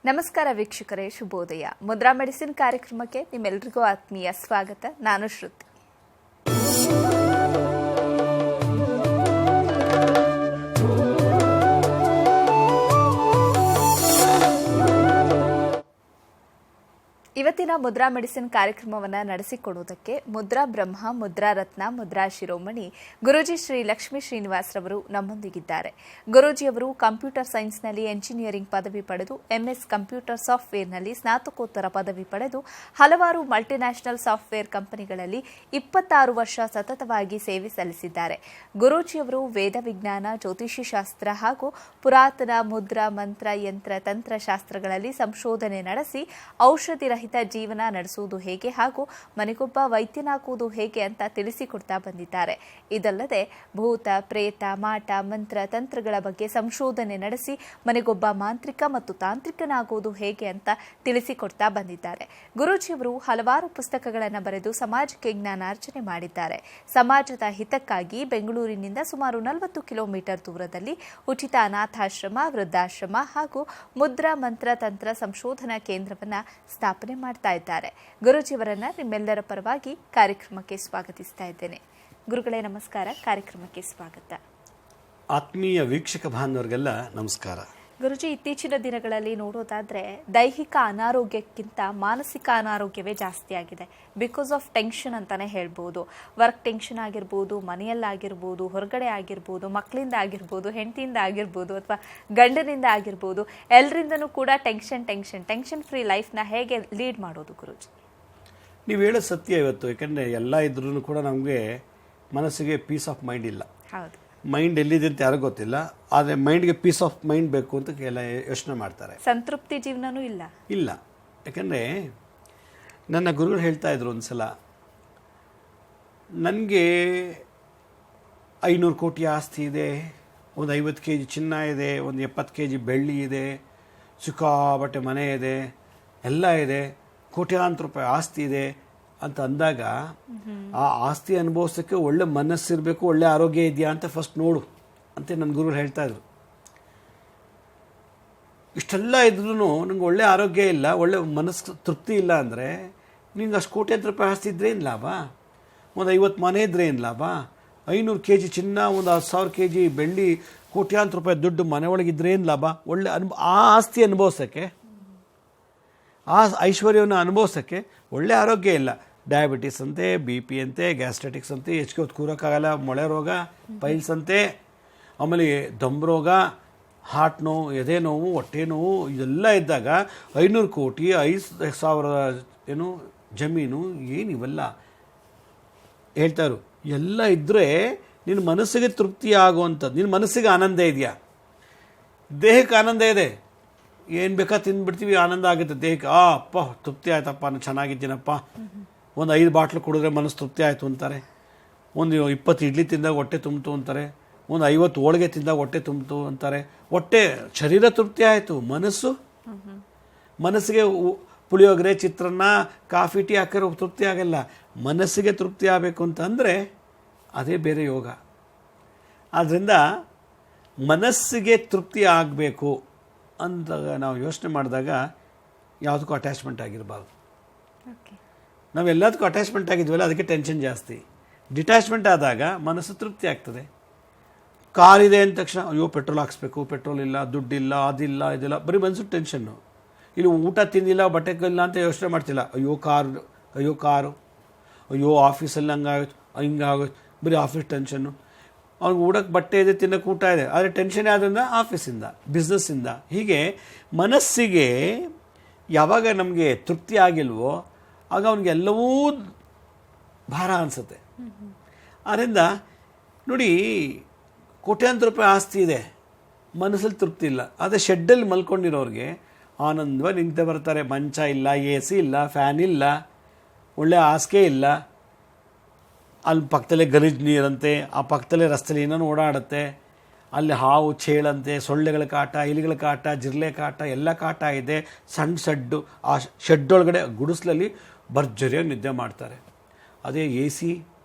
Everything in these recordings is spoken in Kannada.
ನಮಸ್ಕಾರ ವೀಕ್ಷಕರೇ, ಶುಭೋದಯ. ಮುದ್ರಾ ಮೆಡಿಸಿನ್ ಕಾರ್ಯಕ್ರಮಕ್ಕೆ ನಿಮ್ಮೆಲ್ಲರಿಗೂ ಆತ್ಮೀಯ ಸ್ವಾಗತ. ನಾನು ಶ್ರುತಿ. ಇವತ್ತಿನ ಮುದ್ರಾ ಮೆಡಿಸಿನ್ ಕಾರ್ಯಕ್ರಮವನ್ನು ನಡೆಸಿಕೊಡುವುದಕ್ಕೆ ಮುದ್ರಾ ಬ್ರಹ್ಮ, ಮುದ್ರಾ ರತ್ನ, ಮುದ್ರಾ ಶಿರೋಮಣಿ ಗುರೂಜಿ ಶ್ರೀ ಲಕ್ಷ್ಮೀ ಶ್ರೀನಿವಾಸ್ ರವರು ನಮ್ಮೊಂದಿಗಿದ್ದಾರೆ. ಗುರೂಜಿಯವರು ಕಂಪ್ಯೂಟರ್ ಸೈನ್ಸ್ನಲ್ಲಿ ಎಂಜಿನಿಯರಿಂಗ್ ಪದವಿ ಪಡೆದು ಎಂಎಸ್ ಕಂಪ್ಯೂಟರ್ ಸಾಫ್ಟ್ವೇರ್ನಲ್ಲಿ ಸ್ನಾತಕೋತ್ತರ ಪದವಿ ಪಡೆದು ಹಲವಾರು ಮಲ್ಟಿನ್ಯಾಷನಲ್ ಸಾಫ್ಟ್ವೇರ್ ಕಂಪನಿಗಳಲ್ಲಿ 26 ವರ್ಷ ಸತತವಾಗಿ ಸೇವೆ ಸಲ್ಲಿಸಿದ್ದಾರೆ. ಗುರೂಜಿಯವರು ವೇದ ವಿಜ್ಞಾನ, ಜ್ಯೋತಿಷಿ ಶಾಸ್ತ್ರ ಹಾಗೂ ಪುರಾತನ ಮುದ್ರಾ, ಮಂತ್ರ, ಯಂತ್ರ, ತಂತ್ರಶಾಸ್ತ್ರಗಳಲ್ಲಿ ಸಂಶೋಧನೆ ನಡೆಸಿ ಔಷಧಿ ರಹಿತ ಜೀವನ ನಡೆಸುವುದು ಹೇಗೆ ಹಾಗೂ ಮನೆಗೊಬ್ಬ ವೈದ್ಯನಾಗುವುದು ಹೇಗೆ ಅಂತ ತಿಳಿಸಿಕೊಡ್ತಾ ಬಂದಿದ್ದಾರೆ. ಇದಲ್ಲದೆ ಭೂತ, ಪ್ರೇತ, ಮಾಟ, ಮಂತ್ರ, ತಂತ್ರಗಳ ಬಗ್ಗೆ ಸಂಶೋಧನೆ ನಡೆಸಿ ಮನೆಗೊಬ್ಬ ಮಾಂತ್ರಿಕ ಮತ್ತು ತಾಂತ್ರಿಕನಾಗುವುದು ಹೇಗೆ ಅಂತ ತಿಳಿಸಿಕೊಡ್ತಾ ಬಂದಿದ್ದಾರೆ. ಗುರೂಜಿಯವರು ಹಲವಾರು ಪುಸ್ತಕಗಳನ್ನು ಬರೆದು ಸಮಾಜಕ್ಕೆ ಜ್ಞಾನಾರ್ಜನೆ ಮಾಡಿದ್ದಾರೆ. ಸಮಾಜದ ಹಿತಕ್ಕಾಗಿ ಬೆಂಗಳೂರಿನಿಂದ ಸುಮಾರು 40 ಕಿಲೋಮೀಟರ್ ದೂರದಲ್ಲಿ ಉಚಿತ ಅನಾಥಾಶ್ರಮ, ವೃದ್ಧಾಶ್ರಮ ಹಾಗೂ ಮುದ್ರಾ, ಮಂತ್ರ, ತಂತ್ರ ಸಂಶೋಧನಾ ಕೇಂದ್ರವನ್ನು ಸ್ಥಾಪನೆ ಮಾಡ್ತಾ ಇದ್ದಾರೆ. ಗುರೂಜಿಯವರನ್ನ ನಿಮ್ಮೆಲ್ಲರ ಪರವಾಗಿ ಕಾರ್ಯಕ್ರಮಕ್ಕೆ ಸ್ವಾಗತಿಸ್ತಾ ಇದ್ದೇನೆ. ಗುರುಗಳೇ ನಮಸ್ಕಾರ, ಕಾರ್ಯಕ್ರಮಕ್ಕೆ ಸ್ವಾಗತ. ಆತ್ಮೀಯ ವೀಕ್ಷಕ ಬಾಂಧವರಿಗೆಲ್ಲ ನಮಸ್ಕಾರ. ಗುರುಜಿ, ಇತ್ತೀಚಿನ ದಿನಗಳಲ್ಲಿ ನೋಡೋದಾದ್ರೆ ದೈಹಿಕ ಅನಾರೋಗ್ಯಕ್ಕಿಂತ ಮಾನಸಿಕ ಅನಾರೋಗ್ಯವೇ ಜಾಸ್ತಿ ಆಗಿದೆ. ಬಿಕಾಸ್ ಆಫ್ ಟೆನ್ಷನ್ ಅಂತಾನೆ ಹೇಳ್ಬೋದು. ವರ್ಕ್ ಟೆನ್ಷನ್ ಆಗಿರ್ಬೋದು, ಮನೆಯಲ್ಲಾಗಿರ್ಬೋದು, ಹೊರಗಡೆ ಆಗಿರ್ಬೋದು, ಮಕ್ಕಳಿಂದ ಆಗಿರ್ಬೋದು, ಹೆಂಡತಿಯಿಂದ ಆಗಿರ್ಬೋದು, ಅಥವಾ ಗಂಡನಿಂದ ಆಗಿರ್ಬೋದು, ಎಲ್ಲರಿಂದನೂ ಕೂಡ ಟೆನ್ಷನ್ ಫ್ರೀ ಲೈಫ್ನ ಹೇಗೆ ಲೀಡ್ ಮಾಡೋದು ಗುರುಜಿ? ನೀವು ಹೇಳೋ ಸತ್ಯ ಇವತ್ತು. ಯಾಕಂದರೆ ಎಲ್ಲ ಇದ್ರೂ ಕೂಡ ನಮಗೆ ಮನಸ್ಸಿಗೆ ಪೀಸ್ ಆಫ್ ಮೈಂಡ್ ಇಲ್ಲ. ಹೌದು, ಮೈಂಡ್ ಎಲ್ಲಿದೆ ಅಂತ ಯಾರಿಗೂ ಗೊತ್ತಿಲ್ಲ. ಆದರೆ ಮೈಂಡ್ಗೆ ಪೀಸ್ ಆಫ್ ಮೈಂಡ್ ಬೇಕು ಅಂತ ಎಲ್ಲ ಯೋಚನೆ ಮಾಡ್ತಾರೆ. ಸಂತೃಪ್ತಿ ಜೀವನನೂ ಇಲ್ಲ. ಯಾಕಂದರೆ ನನ್ನ ಗುರುಗಳು ಹೇಳ್ತಾ ಇದ್ರು ಒಂದ್ಸಲ, ನನಗೆ 500 ಕೋಟಿ ಆಸ್ತಿ ಇದೆ, ಒಂದು 50 kg ಚಿನ್ನ ಇದೆ, ಒಂದು 70 kg ಬೆಳ್ಳಿ ಇದೆ, ಸಿಕ್ಕಾಬಟ್ಟೆ ಮನೆ ಇದೆ, ಎಲ್ಲ ಇದೆ, ಕೋಟ್ಯಾಂತರ ರೂಪಾಯಿ ಆಸ್ತಿ ಇದೆ ಅಂತ ಅಂದಾಗ ಆ ಆಸ್ತಿ ಅನುಭವಿಸೋಕ್ಕೆ ಒಳ್ಳೆ ಮನಸ್ಸಿರಬೇಕು, ಒಳ್ಳೆ ಆರೋಗ್ಯ ಇದೆಯಾ ಅಂತ ಫಸ್ಟ್ ನೋಡು ಅಂತ ನನ್ನ ಗುರುಗಳು ಹೇಳ್ತಾ ಇದ್ರು. ಇಷ್ಟೆಲ್ಲ ಇದ್ರೂ ನಂಗೆ ಒಳ್ಳೆ ಆರೋಗ್ಯ ಇಲ್ಲ, ಒಳ್ಳೆ ಮನಸ್ಸು ತೃಪ್ತಿ ಇಲ್ಲ ಅಂದರೆ ನಿಂಗೆ ಅಷ್ಟು ಕೋಟ್ಯಾಂತರ ರೂಪಾಯಿ ಆಸ್ತಿ ಇದ್ರೆ ಏನು ಲಾಭ? ಒಂದು 50 ಮನೆ ಇದ್ರೆ ಏನು ಲಾಭ? 500 kg ಚಿನ್ನ, ಒಂದು 10,000 kg ಬೆಳ್ಳಿ, ಕೋಟ್ಯಾಂತರ ರೂಪಾಯಿ ದುಡ್ಡು ಮನೆ ಒಳಗಿದ್ರೆ ಏನು ಲಾಭ? ಒಳ್ಳೆ ಆ ಆಸ್ತಿ ಅನುಭವಿಸೋಕ್ಕೆ, ಆ ಐಶ್ವರ್ಯವನ್ನು ಅನುಭವಿಸೋಕ್ಕೆ ಒಳ್ಳೆ ಆರೋಗ್ಯ ಇಲ್ಲ. ಡಯಾಬಿಟಿಸ್ ಅಂತೆ, BP ಅಂತೆ, ಗ್ಯಾಸ್ಟ್ರೆಟಿಕ್ಸ್ ಅಂತೆ, ಹೆಚ್ಚಿಗೆ ಹೊತ್ತು ಕೂರೋಕ್ಕಾಗಲ್ಲ, ಮೊಳೆ ರೋಗ, ಪೈಲ್ಸ್ ಅಂತೆ, ಆಮೇಲೆ ದಮ್ ರೋಗ, ಹಾರ್ಟ್ ನೋವು, ಎದೆ ನೋವು, ಹೊಟ್ಟೆ ನೋವು, ಇದೆಲ್ಲ ಇದ್ದಾಗ 500 ಕೋಟಿ 5,000 ಜಮೀನು ಏನಿವೆಲ್ಲ ಹೇಳ್ತಾರು. ಎಲ್ಲ ಇದ್ದರೆ ನಿನ್ನ ಮನಸ್ಸಿಗೆ ತೃಪ್ತಿ ಆಗುವಂಥದ್ದು. ನಿನ್ನ ಮನಸ್ಸಿಗೆ ಆನಂದ ಇದೆಯಾ? ದೇಹಕ್ಕೆ ಆನಂದ ಇದೆ, ಏನು ಬೇಕಾ ತಿಂದ್ಬಿಡ್ತೀವಿ, ಆನಂದ ಆಗುತ್ತೆ ದೇಹಕ್ಕೆ. ಅಪ್ಪ ತೃಪ್ತಿ ಆಯ್ತಪ್ಪ, ನಾನು ಚೆನ್ನಾಗಿದ್ದೀನಪ್ಪ. ಒಂದು 5 ಬಾಟ್ಲು ಕುಡಿದ್ರೆ ಮನಸ್ಸು ತೃಪ್ತಿ ಆಯಿತು ಅಂತಾರೆ. ಒಂದು 20 ಇಡ್ಲಿ ತಿಂದಾಗ ಹೊಟ್ಟೆ ತುಂಬಿತು ಅಂತಾರೆ. ಒಂದು 50 ಹೋಳಿಗೆ ತಿಂದಾಗ ಹೊಟ್ಟೆ ತುಂಬಿತು ಅಂತಾರೆ. ಹೊಟ್ಟೆ ಶರೀರ ತೃಪ್ತಿ ಆಯಿತು, ಮನಸ್ಸಿಗೆ ಪುಳಿಯೋಗರೆ, ಚಿತ್ರಾನ್ನ, ಕಾಫಿ, ಟೀ ಹಾಕಿರೋ ತೃಪ್ತಿ ಆಗಲ್ಲ. ಮನಸ್ಸಿಗೆ ತೃಪ್ತಿ ಆಗಬೇಕು ಅಂತಂದರೆ ಅದೇ ಬೇರೆ ಯೋಗ. ಆದ್ದರಿಂದ ಮನಸ್ಸಿಗೆ ತೃಪ್ತಿ ಆಗಬೇಕು ಅಂದಾಗ ನಾವು ಯೋಚನೆ ಮಾಡಿದಾಗ ಯಾವುದಕ್ಕೂ ಅಟ್ಯಾಚ್ಮೆಂಟ್ ಆಗಿರಬಾರ್ದು. ನಾವೆಲ್ಲದಕ್ಕೂ ಅಟ್ಯಾಚ್ಮೆಂಟ್ ಆಗಿದ್ವಲ್ಲ, ಅದಕ್ಕೆ ಟೆನ್ಷನ್ ಜಾಸ್ತಿ. ಡಿಟ್ಯಾಚ್ಮೆಂಟ್ ಆದಾಗ ಮನಸ್ಸು ತೃಪ್ತಿ ಆಗ್ತದೆ. ಕಾರ್ ಇದೆ ಅಂದ ತಕ್ಷಣ ಅಯ್ಯೋ ಪೆಟ್ರೋಲ್ ಹಾಕ್ಸ್ಬೇಕು, ಪೆಟ್ರೋಲ್ ಇಲ್ಲ, ದುಡ್ಡಿಲ್ಲ, ಅದಿಲ್ಲ, ಇದಿಲ್ಲ, ಬರೀ ಮನಸ್ಸು ಟೆನ್ಷನ್ನು. ಇಲ್ಲಿ ಊಟ ತಿಂದಿಲ್ಲ, ಬಟ್ಟೆ ಇಲ್ಲ ಅಂತ ಯೋಚನೆ ಮಾಡ್ತಿಲ್ಲ, ಅಯ್ಯೋ ಕಾರು, ಅಯ್ಯೋ ಆಫೀಸಲ್ಲಿ ಹಿಂಗಾಗೋಯ್ತು, ಬರೀ ಆಫೀಸ್ ಟೆನ್ಷನ್ನು. ಅವ್ನಿಗೆ ಊಟಕ್ಕೆ ಬಟ್ಟೆ ಇದೆ, ತಿನ್ನೋಕ್ಕೆ ಊಟ ಇದೆ, ಆದರೆ ಟೆನ್ಷನ್ ಆದ್ರಿಂದ ಆಫೀಸಿಂದ, ಬಿಸ್ನೆಸ್ಸಿಂದ. ಹೀಗೆ ಮನಸ್ಸಿಗೆ ಯಾವಾಗ ನಮಗೆ ತೃಪ್ತಿ ಆಗಿಲ್ವೋ ಆಗ ಅವನಿಗೆಲ್ಲವೂ ಭಾರ ಅನಿಸುತ್ತೆ. ಆದ್ದರಿಂದ ನೋಡಿ, ಕೋಟ್ಯಾಂತರ ರೂಪಾಯಿ ಆಸ್ತಿ ಇದೆ, ಮನಸ್ಸಲ್ಲಿ ತೃಪ್ತಿ ಇಲ್ಲ. ಆದರೆ ಶೆಡ್ಡಲ್ಲಿ ಮಲ್ಕೊಂಡಿರೋರಿಗೆ ಆನಂದವಾಗಿ ನಿಂತೆ ಬರ್ತಾರೆ. ಮಂಚ ಇಲ್ಲ, AC ಇಲ್ಲ, ಫ್ಯಾನ್ ಇಲ್ಲ, ಒಳ್ಳೆ ಹಾಸಿಗೆ ಇಲ್ಲ, ಅಲ್ಲಿ ಪಕ್ಕದಲ್ಲೇ ಗಲೀಜು ನೀರಂತೆ, ಆ ಪಕ್ಕದಲ್ಲೇ ರಸ್ತೆಯಲ್ಲಿ ಏನೋ ಓಡಾಡುತ್ತೆ, ಅಲ್ಲಿ ಹಾವು, ಚೇಳಂತೆ, ಸೊಳ್ಳೆಗಳ ಕಾಟ, ಇಲಿಗಳ ಕಾಟ, ಜಿರ್ಲೆ ಕಾಟ, ಎಲ್ಲ ಕಾಟ ಇದೆ. ಸಣ್ಣ ಶೆಡ್ಡು, ಆ ಶೆಡ್ಡೊಳಗಡೆ ಗುಡಿಸ್ಲಲ್ಲಿ ಭರ್ಜರಿಯಾಗಿ ನಿದ್ದೆ ಮಾಡ್ತಾರೆ. ಅದೇ AC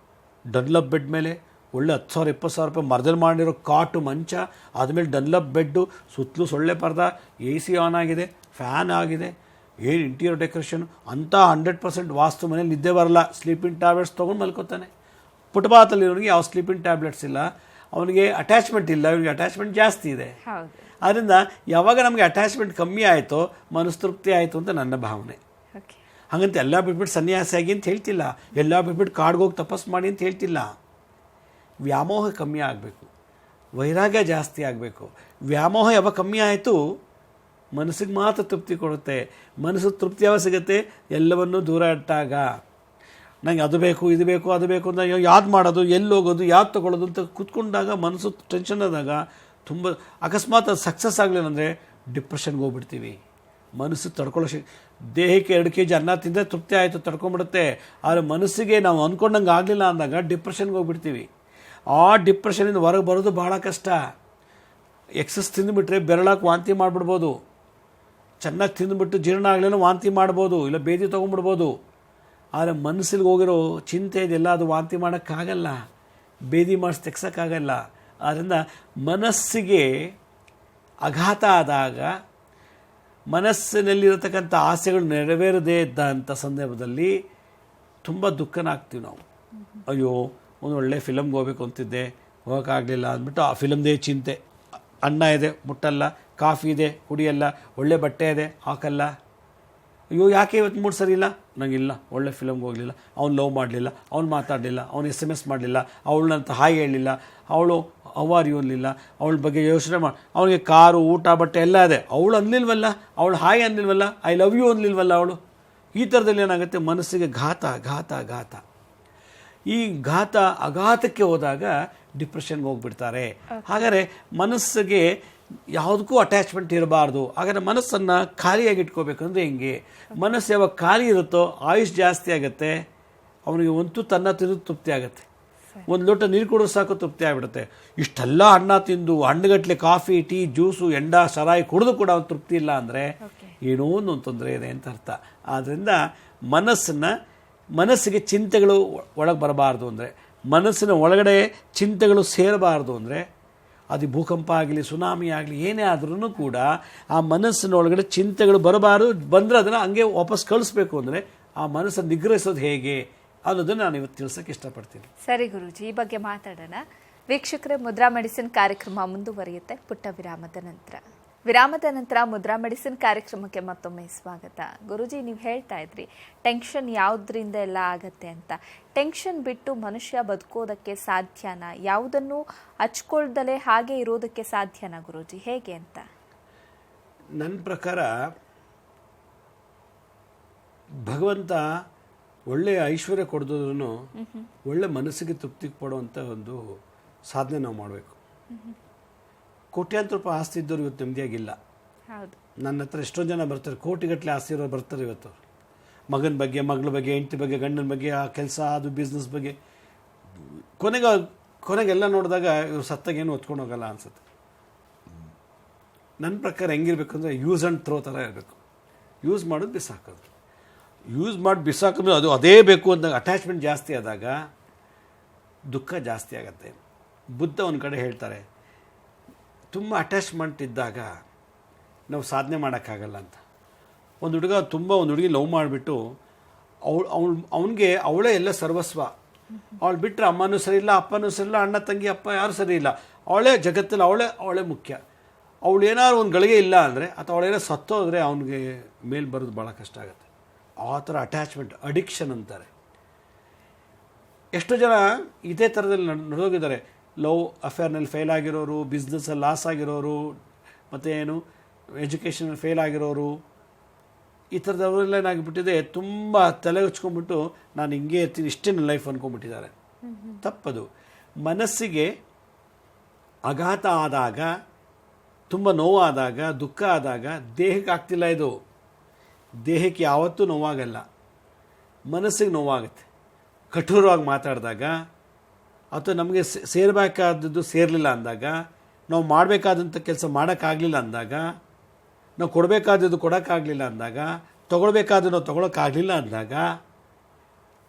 ಡನ್ಲಪ್ ಬೆಡ್ ಮೇಲೆ ಒಳ್ಳೆ 10,000-20,000 ರೂಪಾಯಿ ಮರದಲ್ಲಿ ಮಾಡಿರೋ ಕಾಟು ಮಂಚ, ಆದಮೇಲೆ ಡನ್ಲಪ್ ಬೆಡ್ಡು, ಸುತ್ತಲೂ ಸೊಳ್ಳೆ ಪರ್ದ, AC ಆನ್ ಆಗಿದೆ, ಫ್ಯಾನ್ ಆಗಿದೆ, ಏನು ಇಂಟೀರಿಯರ್ ಡೆಕೋರೇಷನ್ ಅಂಥ 100% ವಾಸ್ತು ಮನೇಲಿ ನಿದ್ದೆ ಬರಲ್ಲ, ಸ್ಲೀಪಿಂಗ್ ಟ್ಯಾಬ್ಲೆಟ್ಸ್ ತೊಗೊಂಡು ಮಲ್ಕೋತಾನೆ. ಫುಟ್ಪಾತಲ್ಲಿರೋನಿಗೆ ಯಾವ ಸ್ಲೀಪಿಂಗ್ ಟ್ಯಾಬ್ಲೆಟ್ಸ್ ಇಲ್ಲ, ಅವನಿಗೆ ಅಟ್ಯಾಚ್ಮೆಂಟ್ ಇಲ್ಲ, ಇವನಿಗೆ ಅಟ್ಯಾಚ್ಮೆಂಟ್ ಜಾಸ್ತಿ ಇದೆ. ಆದ್ದರಿಂದ ಯಾವಾಗ ನಮಗೆ ಅಟ್ಯಾಚ್ಮೆಂಟ್ ಕಮ್ಮಿ ಆಯಿತೋ ಮನಸ್ತೃಪ್ತಿ ಆಯಿತು ಅಂತ ನನ್ನ ಭಾವನೆ. ಹಾಗಂತ ಎಲ್ಲ ಬಿಟ್ಬಿಟ್ಟು ಸನ್ಯಾಸಿಯಾಗಿ ಅಂತ ಹೇಳ್ತಿಲ್ಲ, ಎಲ್ಲ ಬಿಟ್ಬಿಟ್ಟು ಕಾಡ್ಗೋಗಿ ತಪಸ್ಸು ಮಾಡಿ ಅಂತ ಹೇಳ್ತಿಲ್ಲ. ವ್ಯಾಮೋಹ ಕಮ್ಮಿ ಆಗಬೇಕು, ವೈರಾಗ್ಯ ಜಾಸ್ತಿ ಆಗಬೇಕು. ವ್ಯಾಮೋಹ ಯಾವಾಗ ಕಮ್ಮಿ ಆಯಿತು ಮನಸ್ಸಿಗೆ ಮಾತ್ರ ತೃಪ್ತಿ ಕೊಡುತ್ತೆ. ಮನಸ್ಸು ತೃಪ್ತಿ ಯಾವಾಗ ಸಿಗುತ್ತೆ, ಎಲ್ಲವನ್ನೂ ದೂರ ಇಟ್ಟಾಗ. ನನಗೆ ಅದು ಬೇಕು ಇದು ಬೇಕು ಅದು ಬೇಕು ಅಂತ ಯಾವ್ದು ಮಾಡೋದು, ಎಲ್ಲಿ ಹೋಗೋದು, ಯಾವ್ದು ತೊಗೊಳ್ಳೋದು ಅಂತ ಕೂತ್ಕೊಂಡಾಗ ಮನಸ್ಸು ಟೆನ್ಷನ್ ಆದಾಗ ತುಂಬ ಅಕಸ್ಮಾತ್ ಅದು ಸಕ್ಸಸ್ ಆಗಲಿಲ್ಲ ಅಂದರೆ ಡಿಪ್ರೆಷನ್ಗೆ ಹೋಗ್ಬಿಡ್ತೀವಿ. ಮನಸ್ಸು ತಡ್ಕೊಳ್ಳೋ ದೇಹಕ್ಕೆ 2 kg ಅನ್ನ ತಿಂದರೆ ತೃಪ್ತಿ ಆಯಿತು, ತಡ್ಕೊಂಡ್ಬಿಡುತ್ತೆ. ಆದರೆ ಮನಸ್ಸಿಗೆ ನಾವು ಅಂದ್ಕೊಂಡಂಗೆ ಆಗಲಿಲ್ಲ ಅಂದಾಗ ಡಿಪ್ರೆಷನ್ಗೆ ಹೋಗ್ಬಿಡ್ತೀವಿ. ಆ ಡಿಪ್ರೆಷನಿಂದ ಹೊರಗೆ ಬರೋದು ಭಾಳ ಕಷ್ಟ. ಎಕ್ಸಸ್ ತಿಂದುಬಿಟ್ರೆ ಬೆರಳಾಕಿ ವಾಂತಿ ಮಾಡಿಬಿಡ್ಬೋದು, ಚೆನ್ನಾಗಿ ತಿಂದುಬಿಟ್ಟು ಜೀರ್ಣ ಆಗಲಿಲ್ಲ ವಾಂತಿ ಮಾಡ್ಬೋದು, ಇಲ್ಲ ಬೇದಿ ತೊಗೊಂಡ್ಬಿಡ್ಬೋದು. ಆದರೆ ಮನಸ್ಸಿಗೆ ಹೋಗಿರೋ ಚಿಂತೆ ಇದೆಲ್ಲ ಅದು ವಾಂತಿ ಮಾಡೋಕ್ಕಾಗಲ್ಲ, ಬೇದಿ ಮಾಡಿಸಿ ತೆಗ್ಸೋಕ್ಕಾಗಲ್ಲ. ಆದ್ದರಿಂದ ಮನಸ್ಸಿಗೆ ಆಘಾತ ಆದಾಗ, ಮನಸ್ಸಿನಲ್ಲಿರತಕ್ಕಂಥ ಆಸೆಗಳು ನೆರವೇರದೇ ಇದ್ದಂಥ ಸಂದರ್ಭದಲ್ಲಿ ತುಂಬ ದುಃಖನಾಗ್ತೀವಿ ನಾವು. ಅಯ್ಯೋ ಒಂದು ಒಳ್ಳೆ ಫಿಲಮ್ಗೆ ಹೋಗ್ಬೇಕು ಅಂತಿದ್ದೆ, ಹೋಗೋಕ್ಕಾಗಲಿಲ್ಲ ಅಂದ್ಬಿಟ್ಟು ಆ ಫಿಲಮ್ದೇ ಚಿಂತೆ. ಅನ್ನ ಇದೆ ಮುಟ್ಟಲ್ಲ, ಕಾಫಿ ಇದೆ ಕುಡಿಯಲ್ಲ, ಒಳ್ಳೆ ಬಟ್ಟೆ ಇದೆ ಹಾಕಲ್ಲ. ಅಯ್ಯೋ ಯಾಕೆ ಇವತ್ತು ಮೂಡ್ ಸರಿ ಇಲ್ಲ, ನನಗಿಲ್ಲ, ಒಳ್ಳೆ ಫಿಲಮ್ಗೆ ಹೋಗಲಿಲ್ಲ, ಅವ್ನು ಲವ್ ಮಾಡಲಿಲ್ಲ, ಅವ್ನು ಮಾತಾಡಲಿಲ್ಲ, ಅವ್ನು SMS ಮಾಡಲಿಲ್ಲ, ಅವಳನ್ನಂತ ಹಾಯ್ ಹೇಳಲಿಲ್ಲ, ಅವಳು ಅವಾರಿ ಅನ್ನಲಿಲ್ಲ, ಅವಳ ಬಗ್ಗೆ ಯೋಚನೆ ಮಾಡಿ, ಅವನಿಗೆ ಕಾರು ಊಟ ಬಟ್ಟೆ ಎಲ್ಲ ಇದೆ, ಅವಳು ಅನ್ನಲಿಲ್ವಲ್ಲ, ಅವಳು ಹಾಯ್ ಅನ್ನಲಿಲ್ವಲ್ಲ, ಐ ಲವ್ ಯು ಅನ್ನಲಿಲ್ವಲ್ಲ ಅವಳು. ಈ ಥರದಲ್ಲಿ ಏನಾಗುತ್ತೆ, ಮನಸ್ಸಿಗೆ ಘಾತ ಘಾತ ಘಾತ. ಈ ಘಾತ ಅಘಾತಕ್ಕೆ ಹೋದಾಗ ಡಿಪ್ರೆಷನ್ಗೆ ಹೋಗ್ಬಿಡ್ತಾರೆ. ಹಾಗಾದರೆ ಮನಸ್ಸಿಗೆ ಯಾವುದಕ್ಕೂ ಅಟ್ಯಾಚ್ಮೆಂಟ್ ಇರಬಾರ್ದು. ಹಾಗಾದರೆ ಮನಸ್ಸನ್ನು ಖಾಲಿಯಾಗಿ ಇಟ್ಕೋಬೇಕಂದ್ರೆ ಹೆಂಗೆ? ಮನಸ್ಸು ಯಾವಾಗ ಖಾಲಿ ಇರುತ್ತೋ ಆಯುಷ್ ಜಾಸ್ತಿ ಆಗುತ್ತೆ, ಅವನಿಗೆ ಒಂದು ತನ್ನ ತಿಂದು ತೃಪ್ತಿ ಆಗುತ್ತೆ. ಒಂದು ಲೋಟ ನೀರು ಕುಡಿದು ಸಾಕು ತೃಪ್ತಿ ಆಗಿಬಿಡುತ್ತೆ. ಇಷ್ಟೆಲ್ಲ ಅನ್ನ ತಿಂದು ಹಣ್ಣುಗಟ್ಟಲೆ ಕಾಫಿ ಟೀ ಜ್ಯೂಸು ಎಂಡ ಸರಾಯಿ ಕುಡಿದು ಕೂಡ ಅವ್ನು ತೃಪ್ತಿ ಇಲ್ಲ ಅಂದರೆ ಏನೋ ಒಂದು ತೊಂದರೆ ಇದೆ ಅಂತ ಅರ್ಥ. ಆದ್ದರಿಂದ ಮನಸ್ಸಿಗೆ ಚಿಂತೆಗಳು ಒಳಗೆ ಬರಬಾರ್ದು ಅಂದರೆ, ಮನಸ್ಸಿನ ಒಳಗಡೆ ಚಿಂತೆಗಳು ಸೇರಬಾರ್ದು ಅಂದರೆ, ಅದು ಭೂಕಂಪ ಆಗಲಿ ಸುನಾಮಿ ಆಗಲಿ ಏನೇ ಆದ್ರೂ ಕೂಡ ಆ ಮನಸ್ಸಿನ ಒಳಗಡೆ ಚಿಂತೆಗಳು ಬರಬಾರ್ದು. ಬಂದರೆ ಅದನ್ನು ಹಂಗೆ ವಾಪಸ್ ಕಳಿಸ್ಬೇಕು ಅಂದರೆ ಆ ಮನಸ್ಸನ್ನು ನಿಗ್ರಹಿಸೋದು ಹೇಗೆ ಅನ್ನೋದನ್ನು ನಾನು ಇವತ್ತು ತಿಳಿಸೋಕ್ಕೆ ಇಷ್ಟಪಡ್ತೀನಿ. ಸರಿ ಗುರೂಜಿ, ಈ ಬಗ್ಗೆ ಮಾತಾಡೋಣ. ವೀಕ್ಷಕರೇ, ಮುದ್ರಾ ಮೆಡಿಸಿನ್ ಕಾರ್ಯಕ್ರಮ ಮುಂದುವರಿಯುತ್ತೆ ಪುಟ್ಟ ವಿರಾಮದ ನಂತರ ಮುದ್ರಾ ಮೆಡಿಸಿನ್ ಕಾರ್ಯಕ್ರಮಕ್ಕೆ ಮತ್ತೊಮ್ಮೆ ಸ್ವಾಗತ. ಗುರೂಜಿ, ನೀವು ಹೇಳ್ತಾ ಇದ್ರಿ ಟೆನ್ಷನ್ ಯಾವುದರಿಂದ ಎಲ್ಲ ಆಗತ್ತೆ ಅಂತ. ಟೆನ್ಷನ್ ಬಿಟ್ಟು ಮನುಷ್ಯ ಬದುಕೋದಕ್ಕೆ ಸಾಧ್ಯನಾ? ಯಾವುದನ್ನು ಹಚ್ಕೊಳ್ದಲೇ ಹಾಗೆ ಇರೋದಕ್ಕೆ ಸಾಧ್ಯನಾ ಗುರೂಜಿ, ಹೇಗೆ ಅಂತ? ನನ್ನ ಪ್ರಕಾರ ಭಗವಂತ ಒಳ್ಳೆಯ ಐಶ್ವರ್ಯ ಕೊಡೋದ್ರೂ ಒಳ್ಳೆ ಮನಸ್ಸಿಗೆ ತೃಪ್ತಿ ಕೊಡುವಂಥ ಒಂದು ಸಾಧನೆ ನಾವು ಮಾಡಬೇಕು. ಕೋಟ್ಯಾಂತರ ರೂಪಾಯಿ ಆಸ್ತಿ ಇದ್ದವ್ರು ಇವತ್ತು ನೆಮ್ಮದಿಯಾಗಿಲ್ಲ. ನನ್ನ ಹತ್ರ ಎಷ್ಟೊಂದು ಜನ ಬರ್ತಾರೆ, ಕೋಟಿಗಟ್ಟಲೆ ಆಸ್ತಿ ಇರೋರು ಬರ್ತಾರೆ ಇವತ್ತು. ಮಗನ ಬಗ್ಗೆ, ಮಗಳ ಬಗ್ಗೆ, ಹೆಂಡತಿ ಬಗ್ಗೆ, ಗಂಡನ ಬಗ್ಗೆ, ಆ ಕೆಲಸ, ಅದು ಬಿಸ್ನೆಸ್ ಬಗ್ಗೆ. ಕೊನೆಗೆಲ್ಲ ನೋಡಿದಾಗ ಇವ್ರು ಸತ್ತಾಗೇನು ಹೊತ್ಕೊಂಡು ಹೋಗಲ್ಲ ಅನ್ಸುತ್ತೆ. ನನ್ನ ಪ್ರಕಾರ ಹೆಂಗಿರ್ಬೇಕು ಅಂದರೆ ಯೂಸ್ ಆ್ಯಂಡ್ ಥ್ರೋ ಥರ ಇರಬೇಕು. ಯೂಸ್ ಮಾಡೋದು ಬಿಸಾಕೋದು, ಯೂಸ್ ಮಾಡಿ ಬಿಸಾಕಿದ್ರೆ ಅದು ಅದೇ ಬೇಕು ಅಂದಾಗ ಅಟ್ಯಾಚ್ಮೆಂಟ್ ಜಾಸ್ತಿ ಆದಾಗ ದುಃಖ ಜಾಸ್ತಿ ಆಗುತ್ತೆ. ಬುದ್ಧ ಒಂದು ಕಡೆ ಹೇಳ್ತಾರೆ, ತುಂಬ ಅಟ್ಯಾಚ್ಮೆಂಟ್ ಇದ್ದಾಗ ನಾವು ಸಾಧನೆ ಮಾಡೋಕ್ಕಾಗಲ್ಲ ಅಂತ. ಒಂದು ಹುಡುಗಿ ಲವ್ ಮಾಡಿಬಿಟ್ಟು ಅವನಿಗೆ ಅವಳೇ ಎಲ್ಲ ಸರ್ವಸ್ವ. ಅವಳು ಬಿಟ್ಟರೆ ಅಮ್ಮನೂ ಸರಿ ಇಲ್ಲ, ಅಪ್ಪನೂ ಸರಿ ಇಲ್ಲ, ಅಣ್ಣ ತಂಗಿ ಅಪ್ಪ ಯಾರು ಸರಿ ಇಲ್ಲ, ಅವಳೇ ಜಗತ್ತಲ್ಲಿ ಅವಳೇ ಮುಖ್ಯ. ಅವಳು ಏನಾದ್ರು ಒಂದು ಗಳಿಗೆ ಇಲ್ಲ ಅಂದರೆ ಅಥವಾ ಅವಳೇನೋ ಸತ್ತೋದ್ರೆ ಅವನಿಗೆ ಮೇಲೆ ಬರೋದು ಭಾಳ ಕಷ್ಟ ಆಗುತ್ತೆ. ಆ ಥರ ಅಟ್ಯಾಚ್ಮೆಂಟ್ ಅಡಿಕ್ಷನ್ ಅಂತಾರೆ. ಎಷ್ಟೋ ಜನ ಇದೇ ಥರದಲ್ಲಿ ನಡೆದೋಗಿದ್ದಾರೆ. ಲವ್ ಅಫೇರ್ನಲ್ಲಿ ಫೇಲ್ ಆಗಿರೋರು, ಬಿಸ್ನೆಸ್ಸಲ್ಲಿ ಲಾಸ್ ಆಗಿರೋರು, ಮತ್ತು ಎಜುಕೇಷನಲ್ಲಿ ಫೇಲ್ ಆಗಿರೋರು, ಈ ಥರದವರೆಲ್ಲ ಏನಾಗಿಬಿಟ್ಟಿದೆ, ತುಂಬ ತಲೆ ಹಚ್ಕೊಂಡ್ಬಿಟ್ಟು ನಾನು ಹಿಂಗೆ ಇರ್ತೀನಿ, ಇಷ್ಟೇ ನನ್ನ ಲೈಫ್ ಅಂದ್ಕೊಂಡ್ಬಿಟ್ಟಿದ್ದಾರೆ. ತಪ್ಪದು. ಮನಸ್ಸಿಗೆ ಆಘಾತ ಆದಾಗ, ತುಂಬ ನೋವಾದಾಗ, ದುಃಖ ಆದಾಗ ದೇಹಕ್ಕೆ ಆಗ್ತಿಲ್ಲ. ಇದು ದೇಹಕ್ಕೆ ಯಾವತ್ತೂ ನೋವಾಗಲ್ಲ, ಮನಸ್ಸಿಗೆ ನೋವಾಗುತ್ತೆ. ಕಠೋರವಾಗಿ ಮಾತಾಡಿದಾಗ ಅಥವಾ ನಮಗೆ ಸೇರಬೇಕಾದದ್ದು ಸೇರಲಿಲ್ಲ ಅಂದಾಗ, ನಾವು ಮಾಡಬೇಕಾದಂಥ ಕೆಲಸ ಮಾಡೋಕ್ಕಾಗಲಿಲ್ಲ ಅಂದಾಗ, ನಾವು ಕೊಡಬೇಕಾದದ್ದು ಕೊಡೋಕ್ಕಾಗಲಿಲ್ಲ ಅಂದಾಗ, ತೊಗೊಳ್ಬೇಕಾದ್ದು ನಾವು ತೊಗೊಳಕ್ಕಾಗಲಿಲ್ಲ ಅಂದಾಗ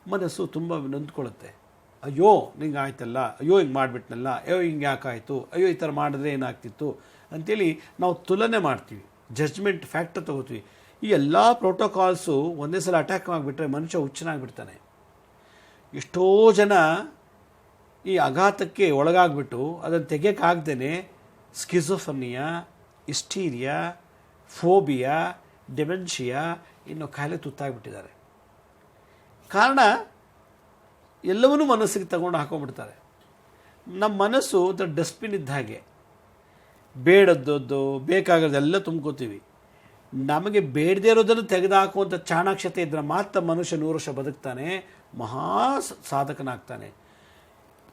ಮನಸ್ಸು ತುಂಬ ನೊಂದ್ಕೊಳ್ಳುತ್ತೆ. ಅಯ್ಯೋ ನಿಂಗೆ ಆಯ್ತಲ್ಲ, ಅಯ್ಯೋ ಹಿಂಗೆ ಮಾಡಿಬಿಟ್ನಲ್ಲ, ಅಯ್ಯೋ ಹಿಂಗೆ ಯಾಕಾಯಿತು, ಅಯ್ಯೋ ಈ ಥರ ಮಾಡಿದ್ರೆ ಏನಾಗ್ತಿತ್ತು ಅಂಥೇಳಿ ನಾವು ತುಲನೆ ಮಾಡ್ತೀವಿ. ಜಡ್ಜ್ಮೆಂಟ್ ಫ್ಯಾಕ್ಟರ್ ತಗೋತೀವಿ. ಈ ಎಲ್ಲ ಪ್ರೋಟೋಕಾಲ್ಸು ಒಂದೇ ಸಲ ಅಟ್ಯಾಕ್ ಆಗಿಬಿಟ್ರೆ ಮನುಷ್ಯ ಹುಚ್ಚನಾಗ್ಬಿಡ್ತಾನೆ. ಎಷ್ಟೋ ಜನ ಈ ಆಘಾತಕ್ಕೆ ಒಳಗಾಗ್ಬಿಟ್ಟು ಅದನ್ನು ತೆಗೆಯೋಕ್ಕಾಗ್ದೇ ಸ್ಕಿಜೋಫರ್ನಿಯಾ, ಹಿಸ್ಟೀರಿಯಾ, ಫೋಬಿಯಾ, ಡೆಮೆನ್ಷಿಯಾ ಇನ್ನೂ ಕಾಯಿಲೆ ತುತ್ತಾಗ್ಬಿಟ್ಟಿದ್ದಾರೆ. ಕಾರಣ ಎಲ್ಲವನ್ನೂ ಮನಸ್ಸಿಗೆ ತಗೊಂಡು ಹಾಕೊಂಡ್ಬಿಡ್ತಾರೆ. ನಮ್ಮ ಮನಸ್ಸು ಡಸ್ಟ್ಬಿನ್ ಇದ್ದ ಹಾಗೆ, ಬೇಡದ್ದದ್ದು ಬೇಕಾಗೋದೆಲ್ಲ ತುಂಬ್ಕೋತೀವಿ. ನಮಗೆ ಬೇಡದೇ ಇರೋದನ್ನು ತೆಗೆದುಹಾಕುವಂಥ ಚಾಣಾಕ್ಷತೆ ಇದ್ದರೆ ಮಾತ್ರ ಮನುಷ್ಯ 100 ವರ್ಷ ಬದುಕ್ತಾನೆ, ಮಹಾ ಸಾಧಕನಾಗ್ತಾನೆ.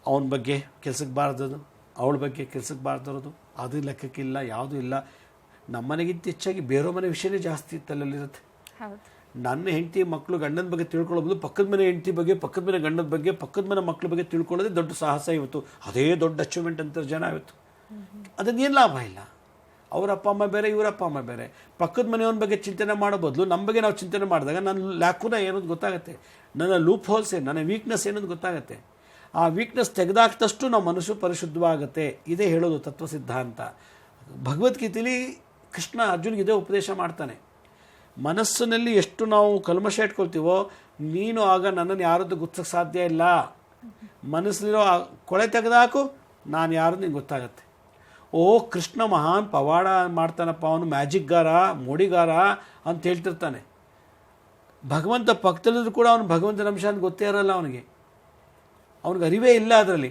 ಅವನ ಬಗ್ಗೆ ಕೆಲಸಕ್ಕೆ ಬಾರ್ದದು, ಅವಳ ಬಗ್ಗೆ ಕೆಲಸಕ್ಕೆ ಬಾರ್ದಿರೋದು, ಅದು ಲೆಕ್ಕಕ್ಕಿಲ್ಲ, ಯಾವುದೂ ಇಲ್ಲ. ನಮ್ಮನೆಗಿಂತ ಹೆಚ್ಚಾಗಿ ಬೇರೋ ಮನೆ ವಿಷಯನೇ ಜಾಸ್ತಿ ತಲೆಯಲ್ಲಿರುತ್ತೆ. ನನ್ನ ಹೆಂಡತಿ ಮಕ್ಕಳು ಗಂಡನ ಬಗ್ಗೆ ತಿಳ್ಕೊಳ್ಳೋದು, ಪಕ್ಕದ ಮನೆ ಹೆಂಡತಿ ಬಗ್ಗೆ, ಪಕ್ಕದ ಮನೆ ಗಂಡನ ಬಗ್ಗೆ, ಪಕ್ಕದ ಮನೆ ಮಕ್ಕಳ ಬಗ್ಗೆ ತಿಳ್ಕೊಳ್ಳೋದೇ ದೊಡ್ಡ ಸಾಹಸ ಇವತ್ತು. ಅದೇ ದೊಡ್ಡ ಅಚೀವ್ಮೆಂಟ್ ಅಂತಾರೆ ಜನ ಇವತ್ತು. ಅದನ್ನೇನು ಲಾಭ ಇಲ್ಲ. ಅವರ ಅಪ್ಪ ಅಮ್ಮ ಬೇರೆ, ಇವರ ಅಪ್ಪ ಅಮ್ಮ ಬೇರೆ. ಪಕ್ಕದ ಮನೆಯವನ ಬಗ್ಗೆ ಚಿಂತನೆ ಮಾಡೋ ಬದಲು ನಮ್ಮ ಬಗ್ಗೆ ನಾವು ಚಿಂತನೆ ಮಾಡಿದಾಗ ನನ್ನ ಲ್ಯಾಕುನ ಏನೋದು ಗೊತ್ತಾಗುತ್ತೆ, ನನ್ನ ಲೂಪ್ ಹೋಲ್ಸ್ ಏನು, ನನ್ನ ವೀಕ್ನೆಸ್ ಏನೋದು ಗೊತ್ತಾಗುತ್ತೆ. ಆ ವೀಕ್ನೆಸ್ ತೆಗೆದಾಕ್ದಷ್ಟು ನಾವು ಮನಸ್ಸು ಪರಿಶುದ್ಧವಾಗುತ್ತೆ. ಇದೇ ಹೇಳೋದು ತತ್ವ ಸಿದ್ಧಾಂತ. ಭಗವದ್ಗೀತೆಯಲ್ಲಿ ಕೃಷ್ಣ ಅರ್ಜುನಿಗೆ ಇದೇ ಉಪದೇಶ ಮಾಡ್ತಾನೆ. ಮನಸ್ಸಿನಲ್ಲಿ ಎಷ್ಟು ನಾವು ಕಲ್ಮಶ ಇಟ್ಕೊಳ್ತೀವೋ, ನೀನು ಆಗ ನನ್ನನ್ನು ಯಾರದ್ದು ಗುರ್ತಿಸೋಕ್ಕೆ ಸಾಧ್ಯ ಇಲ್ಲ. ಮನಸ್ಸಲ್ಲಿರೋ ಕೊಳೆ ತೆಗೆದಾಕು, ನಾನು ಯಾರು ನಿಂಗೆ ಗೊತ್ತಾಗತ್ತೆ. ಓ ಕೃಷ್ಣ ಮಹಾನ್ ಪವಾಡ ಮಾಡ್ತಾನಪ್ಪ, ಅವನು ಮ್ಯಾಜಿಕ್ಗಾರ, ಮೋಡಿಗಾರ ಅಂತ ಹೇಳ್ತಿರ್ತಾನೆ. ಭಗವಂತ ಪಕ್ಕದಲ್ಲಿದ್ರು ಕೂಡ ಅವನು ಭಗವಂತನ ಅಂಶ ಅಂತ ಗೊತ್ತೇ ಇರಲ್ಲ ಅವನಿಗೆ. ಅವ್ನಿಗೆ ಅರಿವೇ ಇಲ್ಲ ಅದರಲ್ಲಿ.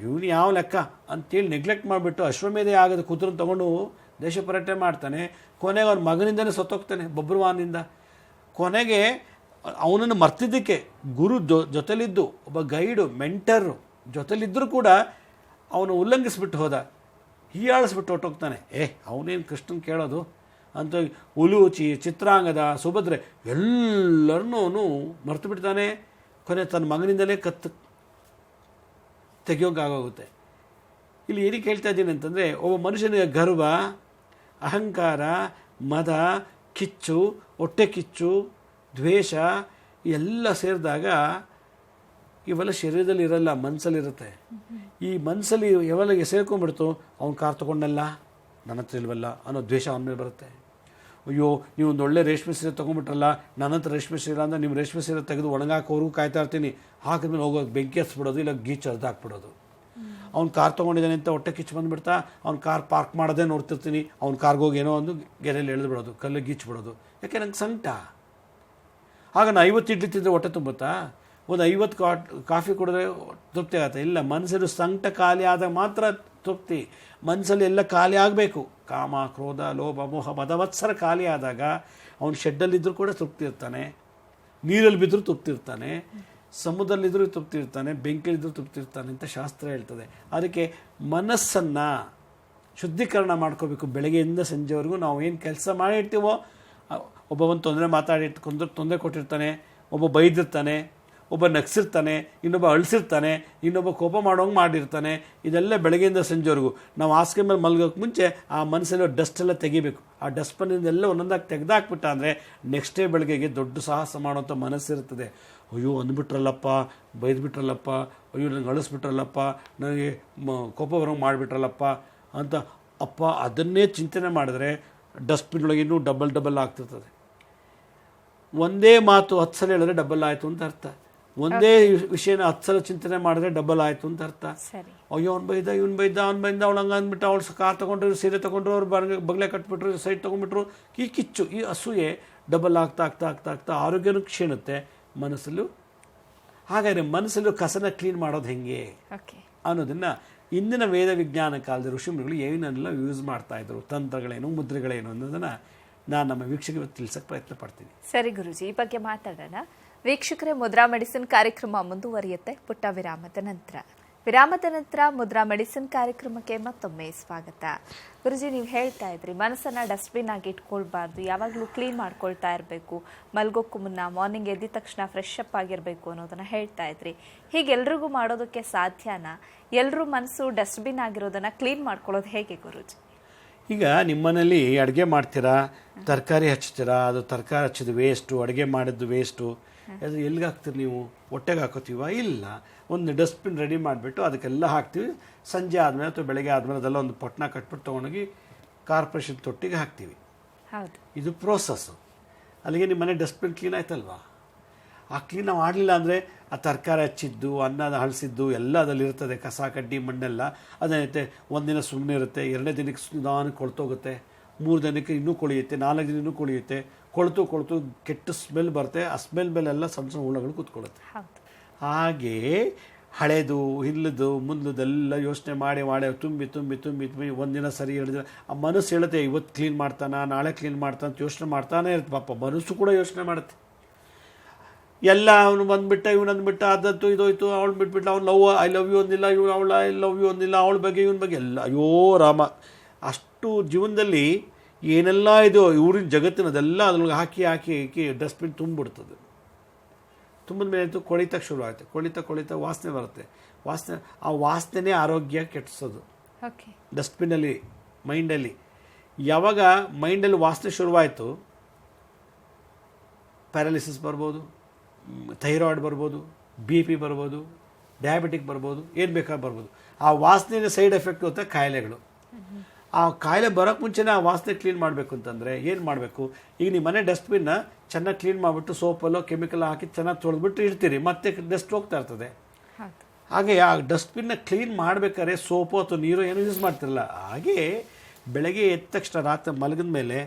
ಇವನು ಯಾವ ಲೆಕ್ಕ ಅಂತೇಳಿ ನೆಗ್ಲೆಕ್ಟ್ ಮಾಡಿಬಿಟ್ಟು ಅಶ್ವಮೇಧ ಆಗದ ಕೂತರನ್ನು ತೊಗೊಂಡು ದೇಶ ಪರ್ಯಟನೆ ಮಾಡ್ತಾನೆ. ಕೊನೆಗೆ ಅವನ ಮಗನಿಂದನೇ ಸತ್ತೋಗ್ತಾನೆ, ಬಬ್ರುವಾನಿಂದ. ಕೊನೆಗೆ ಅವನನ್ನು ಮರ್ತಿದ್ದಕ್ಕೆ ಗುರು ಜೊತೆಲಿದ್ದು, ಒಬ್ಬ ಗೈಡು, ಮೆಂಟರು ಜೊತೆಲಿದ್ದರೂ ಕೂಡ ಅವನು ಉಲ್ಲಂಘಿಸ್ಬಿಟ್ಟು ಹೋದ, ಹೀಯಾಳಿಸ್ಬಿಟ್ಟು ಹೊಟ್ಟೋಗ್ತಾನೆ. ಅವನೇನು ಕೃಷ್ಣನ್ ಕೇಳೋದು ಅಂತ ಉಲೂಚಿ, ಚಿತ್ರಾಂಗದ, ಸುಭದ್ರೆ ಎಲ್ಲರನ್ನೂ ಅವನು ಮರ್ತು ಬಿಡ್ತಾನೆ. ಕೊನೆ ತನ್ನ ಮಗನಿಂದಲೇ ಕತ್ತು ತೆಗಿಯೋಕ್ಕಾಗೋಗುತ್ತೆ. ಇಲ್ಲಿ ಏನಕ್ಕೆ ಹೇಳ್ತಾ ಇದ್ದೀನಿ ಅಂತಂದರೆ, ಒಬ್ಬ ಮನುಷ್ಯನಿಗೆ ಗರ್ವ, ಅಹಂಕಾರ, ಮದ, ಕಿಚ್ಚು, ಹೊಟ್ಟೆ ಕಿಚ್ಚು, ದ್ವೇಷ ಎಲ್ಲ ಸೇರಿದಾಗ ಇವೆಲ್ಲ ಶರೀರದಲ್ಲಿ ಇರಲ್ಲ, ಮನಸ್ಸಲ್ಲಿರುತ್ತೆ. ಈ ಮನಸ್ಸಲ್ಲಿ ಯಾವಾಗ ಸೇರ್ಕೊಂಡ್ಬಿಡ್ತು, ಅವ್ನು ಕಾರ್ ತೊಗೊಂಡಲ್ಲ, ನನ್ನ ಹತ್ರ ಇಲ್ವಲ್ಲ ಅನ್ನೋ ದ್ವೇಷ ಅವನ ಮೇಲೆ ಬರುತ್ತೆ. ಅಯ್ಯೋ ನೀವು ಒಂದು ಒಳ್ಳೆ ರೇಷ್ಮೆ ಸೀರೆ ತೊಗೊಂಡ್ಬಿಟ್ರಲ್ಲ, ನನ್ನ ಹತ್ರ ರೇಷ್ಮೆ ಸೀರೆ ಅಂದರೆ ನಿಮ್ಮ ರೇಷ್ಮೆ ಸೀರೆ ತೆಗೆದು ಒಣಗಾಕೋರ್ಗೂ ಕಾಯ್ತಾ ಇರ್ತೀನಿ, ಹಾಕಿದ್ಮೇಲೆ ಹೋಗೋದು ಬೆಂಕಿ ಹಚ್ಬಿಡೋದು, ಇಲ್ಲ ಗೀಚ್ ಹಾಕ್ಬಿಡೋದು. ಅವ್ನು ಕಾರ್ ತೊಗೊಂಡಿದ್ದಾನೆ ಅಂತ ಹೊಟ್ಟೆ ಕಿಚ್ಚು ಬಂದುಬಿಡ್ತಾ, ಅವ್ನು ಕಾರ್ ಪಾರ್ಕ್ ಮಾಡೋದೇ ನೋಡ್ತಿರ್ತೀನಿ, ಅವ್ನು ಕಾರ್ಗೋಗಿ ಏನೋ ಒಂದು ಗೆರೆಯಲ್ಲಿ ಎಳೆದು ಬಿಡೋದು, ಕಲ್ಲು ಗೀಚ್ಬಿಡೋದು. ಯಾಕೆ ನಂಗೆ ಸಂಕಟ. ಆಗ ನಾನು 50 ಇಡ್ಲಿ ತಿಂದರೆ ಹೊಟ್ಟೆ ತುಂಬುತ್ತಾ? ಒಂದು 50 ಕಾಫಿ ಕುಡಿದ್ರೆ ತೃಪ್ತಿ ಆಗುತ್ತೆ? ಇಲ್ಲ. ಮನಸ್ಸಲ್ಲಿ ಸಂಕಟ ಖಾಲಿ ಆದಾಗ ಮಾತ್ರ ತೃಪ್ತಿ. ಮನಸ್ಸಲ್ಲಿ ಎಲ್ಲ ಖಾಲಿ ಆಗಬೇಕು. ಕಾಮ, ಕ್ರೋಧ, ಲೋಭ, ಮೋಹ, ಮದವತ್ಸರ ಖಾಲಿ ಆದಾಗ ಅವನು ಶೆಡ್ಡಲ್ಲಿದ್ದರೂ ಕೂಡ ತೃಪ್ತಿ ಇರ್ತಾನೆ, ನೀರಲ್ಲಿ ಬಿದ್ದರೂ ತೃಪ್ತಿ ಇರ್ತಾನೆ, ಸಮುದ್ರದಲ್ಲಿದ್ದರೂ ತೃಪ್ತಿ ಇರ್ತಾನೆ, ಬೆಂಕಿಲಿದ್ದರೂ ತೃಪ್ತಿ ಇರ್ತಾನೆ ಅಂತ ಶಾಸ್ತ್ರ ಹೇಳ್ತದೆ. ಅದಕ್ಕೆ ಮನಸ್ಸನ್ನು ಶುದ್ಧೀಕರಣ ಮಾಡ್ಕೋಬೇಕು. ಬೆಳಗ್ಗೆಯಿಂದ ಸಂಜೆವರೆಗೂ ನಾವು ಏನು ಕೆಲಸ ಮಾಡಿರ್ತೀವೋ, ಒಬ್ಬವನು ತೊಂದರೆ ಕೊಟ್ಟಿರ್ತಾನೆ, ಒಬ್ಬ ಬೈದಿರ್ತಾನೆ, ಒಬ್ಬ ನಗ್ಸಿರ್ತಾನೆ, ಇನ್ನೊಬ್ಬ ಅಳಿಸಿರ್ತಾನೆ, ಇನ್ನೊಬ್ಬ ಕೋಪ ಮಾಡೋಂಗೆ ಮಾಡಿರ್ತಾನೆ. ಇದೆಲ್ಲ ಬೆಳಗ್ಗೆಯಿಂದ ಸಂಜೆವರೆಗೂ ನಾವು ಹಾಸಿಗೆ ಮೇಲೆ ಮಲಗೋಕ್ಕೆ ಮುಂಚೆ ಆ ಮನಸ್ಸಲ್ಲಿ ಡಸ್ಟೆಲ್ಲ ತೆಗಿಬೇಕು. ಆ ಡಸ್ಟ್ಬಿನ್ನಿಂದೆಲ್ಲ ಒಂದೊಂದಾಗಿ ತೆಗೆದಾಕ್ಬಿಟ್ಟ ಅಂದರೆ ನೆಕ್ಸ್ಟ್ ಡೇ ಬೆಳಗ್ಗೆಗೆ ದೊಡ್ಡ ಸಾಹಸ ಮಾಡೋಂಥ ಮನಸ್ಸಿರ್ತದೆ. ಅಯ್ಯೋ ಅಂದ್ಬಿಟ್ರಲ್ಲಪ್ಪ, ಬೈದ್ಬಿಟ್ರಲ್ಲಪ್ಪ, ಅಯ್ಯೋ ನನಗೆ ಅಳಿಸ್ಬಿಟ್ರಲ್ಲಪ್ಪ, ನನಗೆ ಕೋಪ ಬರೋಂಗೆ ಮಾಡಿಬಿಟ್ರಲ್ಲಪ್ಪ ಅಂತ ಅಪ್ಪ ಅದನ್ನೇ ಚಿಂತನೆ ಮಾಡಿದ್ರೆ ಡಸ್ಟ್ಬಿನ್ ಒಳಗೆ ಇನ್ನೂ ಡಬಲ್ ಆಗ್ತಿರ್ತದೆ. ಒಂದೇ ಮಾತು 10 ಸಲ ಹೇಳಿದ್ರೆ ಡಬಲ್ ಆಯಿತು ಅಂತ ಅರ್ಥ. ಒಂದೇ ವಿಷಯನ 10 ಸಲ ಚಿಂತನೆ ಮಾಡಿದ್ರೆ ಡಬಲ್ ಆಯಿತು ಅಂತ ಅರ್ಥ. ಅಯ್ಯೋ ಅವ್ನು ಬೈದ, ಇವನು ಬೈದ, ಅವ್ನು ಬೈದ, ಅವಳು ಹಂಗೆ ಅಂದ್ಬಿಟ್ಟು, ಅವಳು ಕಾರ್ ತೊಗೊಂಡ್ರು, ಸೀರೆ ತೊಗೊಂಡ್ರು, ಅವ್ರು ಬಗಲೆ ಕಟ್ಬಿಟ್ರು, ಸೈಡ್ ತೊಗೊಂಡ್ಬಿಟ್ರು. ಈ ಕಿಚ್ಚು, ಈ ಅಸೂಯೆ ಡಬಲ್ ಆಗ್ತಾ ಆರೋಗ್ಯನೂ ಕ್ಷೀಣುತ್ತೆ, ಮನಸ್ಸಲ್ಲೂ. ಹಾಗಾದರೆ ಮನಸ್ಸಲ್ಲೂ ಕಸನ ಕ್ಲೀನ್ ಮಾಡೋದು ಹೆಂಗೆ ಅನ್ನೋದನ್ನು ಇಂದಿನ ವೇದ ವಿಜ್ಞಾನ ಕಾಲದ ಋಷಿಮುನಿಗಳು ಏನೇನೆಲ್ಲ ಯೂಸ್ ಮಾಡ್ತಾಯಿದ್ರು, ತಂತ್ರಗಳೇನು, ಮುದ್ರೆಗಳೇನು ಅನ್ನೋದನ್ನು ನಾನು ನಮ್ಮ ವೀಕ್ಷಕರಿಗೆ ತಿಳಿಸೋಕ್ಕೆ ಪ್ರಯತ್ನ ಪಡ್ತೀನಿ. ಸರಿ ಗುರುಜಿ, ಈ ಬಗ್ಗೆ ಮಾತಾಡೋಣ. ವೀಕ್ಷಕರೇ, ಮುದ್ರಾ ಮೆಡಿಸಿನ್ ಕಾರ್ಯಕ್ರಮ ಮುಂದುವರಿಯುತ್ತೆ ಪುಟ್ಟ ವಿರಾಮದ ನಂತರ ಮುದ್ರಾ ಮೆಡಿಸಿನ್ ಕಾರ್ಯಕ್ರಮಕ್ಕೆ ಮತ್ತೊಮ್ಮೆ ಸ್ವಾಗತ. ಗುರುಜಿ, ನೀವು ಹೇಳ್ತಾ ಇದ್ರಿ ಮನಸ್ಸನ್ನ ಡಸ್ಟ್ಬಿನ್ ಆಗಿ ಇಟ್ಕೊಳ್ಬಾರ್ದು, ಯಾವಾಗಲೂ ಕ್ಲೀನ್ ಮಾಡ್ಕೊಳ್ತಾ ಇರಬೇಕು, ಮಲ್ಗೋಕ್ಕೂ ಮುನ್ನ, ಮಾರ್ನಿಂಗ್ ಎದ್ದ ತಕ್ಷಣ ಫ್ರೆಶ್ ಅಪ್ ಆಗಿರಬೇಕು ಅನ್ನೋದನ್ನ ಹೇಳ್ತಾ ಇದ್ರಿ. ಹೀಗೆ ಎಲ್ರಿಗೂ ಮಾಡೋದಕ್ಕೆ ಸಾಧ್ಯನಾ? ಎಲ್ಲರೂ ಮನಸ್ಸು ಡಸ್ಟ್ಬಿನ್ ಆಗಿರೋದನ್ನ ಕ್ಲೀನ್ ಮಾಡ್ಕೊಳ್ಳೋದು ಹೇಗೆ ಗುರುಜಿ? ಈಗ ನಿಮ್ಮನೇಲಿ ಅಡುಗೆ ಮಾಡ್ತೀರಾ, ತರಕಾರಿ ಹಚ್ತೀರಾ, ಅದು ತರಕಾರಿ ಹಚ್ಚಿದ ವೇಸ್ಟು, ಅಡುಗೆ ಮಾಡಿದ್ದು ವೇಸ್ಟು, ಅದು ಎಲ್ಲಿಗೆ ಹಾಕ್ತೀರಿ ನೀವು? ಹೊಟ್ಟೆಗೆ ಹಾಕೋತೀವ? ಇಲ್ಲ. ಒಂದು ಡಸ್ಟ್ಬಿನ್ ರೆಡಿ ಮಾಡಿಬಿಟ್ಟು ಅದಕ್ಕೆಲ್ಲ ಹಾಕ್ತೀವಿ. ಸಂಜೆ ಆದಮೇಲೆ ಅಥವಾ ಬೆಳಗ್ಗೆ ಆದಮೇಲೆ ಅದೆಲ್ಲ ಒಂದು ಪೊಟ್ಟಣ ಕಟ್ಬಿಟ್ಟು ತೊಗೊಂಡೋಗಿ ಕಾರ್ಪೊರೇಷನ್ ತೊಟ್ಟಿಗೆ ಹಾಕ್ತೀವಿ. ಹೌದು. ಇದು ಪ್ರೋಸೆಸ್ಸು. ಅಲ್ಲಿಗೆ ನಿಮ್ಮ ಮನೆ ಡಸ್ಟ್ಬಿನ್ ಕ್ಲೀನ್ ಆಯ್ತಲ್ವಾ? ಆ ಕ್ಲೀನ್ ನಾವು ಮಾಡಲಿಲ್ಲ ಅಂದರೆ ಆ ತರಕಾರಿ ಹಚ್ಚಿದ್ದು, ಅನ್ನದ ಹಳಸಿದ್ದು ಎಲ್ಲ ಅದರಲ್ಲಿ ಇರ್ತದೆ, ಕಸ ಕಡ್ಡಿ ಮಣ್ಣೆಲ್ಲ ಅದೇನೈತೆ. ಒಂದಿನ ಸುಮ್ಮನೆ ಇರುತ್ತೆ, 2ನೇ ದಿನಕ್ಕೆ ನಿಧಾನಕ್ಕೆ ಕೊಳ್ತೋಗುತ್ತೆ, 3 ದಿನಕ್ಕೆ ಇನ್ನೂ ಕೊಳೆಯುತ್ತೆ, 4 ದಿನ ಇನ್ನೂ ಕೊಳೆಯುತ್ತೆ, ಕೊಳ್ತು ಕೆಟ್ಟ ಸ್ಮೆಲ್ ಬರುತ್ತೆ. ಆ ಸ್ಮೆಲ್ ಮೇಲೆಲ್ಲ ಸಣ್ಣ ಸಣ್ಣ ಹುಳುಗಳು ಕೂತ್ಕೊಳ್ಳುತ್ತೆ. ಹಾಗೆ ಹಳೇದು ಇಲ್ಲದು ಮುಂದೆಲ್ಲ ಯೋಚನೆ ಮಾಡಿ ತುಂಬಿ ಒಂದಿನ ಸರಿ 2 ದಿನ ಆ ಮನಸ್ಸು ಹೇಳುತ್ತೆ ಇವತ್ತು ಕ್ಲೀನ್ ಮಾಡ್ತಾನ, ನಾಳೆ ಕ್ಲೀನ್ ಮಾಡ್ತಾನ ಅಂತ ಯೋಚನೆ ಮಾಡ್ತಾನೆ ಇರುತ್ತೆ. ಪಾಪ ಮನಸ್ಸು ಕೂಡ ಯೋಚನೆ ಮಾಡುತ್ತೆ. ಎಲ್ಲ ಅವನು ಬಂದ್ಬಿಟ್ಟ, ಇವನು ಅಂದ್ಬಿಟ್ಟ, ಅದಂತೂ ಇದೋಯ್ತು, ಅವಳು ಬಿಟ್ಬಿಟ್ಟ, ಅವ್ನು ಐ ಲವ್ ಯು ಅಂದಿಲ್ಲ, ಇವನು ಅವಳು ಐ ಲವ್ ಯು ಅಂದಿಲ್ಲ, ಅವಳ ಬಗ್ಗೆ ಇವನ ಬಗ್ಗೆ ಎಲ್ಲ. ಅಯ್ಯೋ ರಾಮ, ಅಷ್ಟು ಜೀವನದಲ್ಲಿ ಏನೆಲ್ಲ ಇದೋ ಊರಿನ ಜಗತ್ತಿನದೆಲ್ಲ ಅದ್ರೊಳಗೆ ಹಾಕಿ ಡಸ್ಟ್ಬಿನ್ ತುಂಬಿಬಿಡ್ತದೆ. ತುಂಬಿದ ಮೇಲೆ ಅಂತೂ ಕೊಳಿತಕ್ಕೆ ಶುರು ಆಗುತ್ತೆ. ಕೊಳಿತ ವಾಸನೆ ಬರುತ್ತೆ. ಆ ವಾಸನೆ ಆರೋಗ್ಯ ಕೆಟ್ಟಿಸೋದು. ಡಸ್ಟ್ಬಿನ್ನಲ್ಲಿ ಮೈಂಡಲ್ಲಿ ಯಾವಾಗ ಮೈಂಡಲ್ಲಿ ವಾಸನೆ ಶುರುವಾಯಿತು, ಪ್ಯಾರಾಲಿಸಿಸ್ ಬರ್ಬೋದು, ಥೈರಾಯ್ಡ್ ಬರ್ಬೋದು, BP ಬರ್ಬೋದು, ಡಯಾಬಿಟಿಕ್ ಬರ್ಬೋದು, ಏನು ಬೇಕಾದ್ರೂ ಬರ್ಬೋದು. ಆ ವಾಸನೆಯ ಸೈಡ್ ಎಫೆಕ್ಟ್ ಹೋಗುತ್ತೆ ಕಾಯಿಲೆಗಳು. ಆ ಕಾಯಿಲೆ ಬರೋಕ್ಕೆ ಮುಂಚೆನೇ ಆ ವಾಸನೆ ಕ್ಲೀನ್ ಮಾಡಬೇಕು ಅಂತಂದರೆ ಏನು ಮಾಡಬೇಕು? ಈಗ ನಿಮ್ಮ ಮನೆ ಡಸ್ಟ್ಬಿನ್ನ ಚೆನ್ನಾಗಿ ಕ್ಲೀನ್ ಮಾಡಿಬಿಟ್ಟು ಸೋಪಲ್ಲೋ ಕೆಮಿಕಲ್ ಹಾಕಿ ಚೆನ್ನಾಗಿ ತೊಳೆದ್ಬಿಟ್ಟು ಇಡ್ತೀರಿ, ಮತ್ತೆ ಡಸ್ಟ್ ಹೋಗ್ತಾ ಇರ್ತದೆ. ಹಾಗೆ ಆ ಡಸ್ಟ್ಬಿನ್ನ ಕ್ಲೀನ್ ಮಾಡಬೇಕಾದ್ರೆ ಸೋಪು ಅಥವಾ ನೀರು ಏನೂ ಯೂಸ್ ಮಾಡ್ತಿರಲ್ಲ. ಹಾಗೆ ಬೆಳಗ್ಗೆ ಎದ್ದ ತಕ್ಷಣ ರಾತ್ರಿ ಮಲಗಿದ ಮೇಲೆ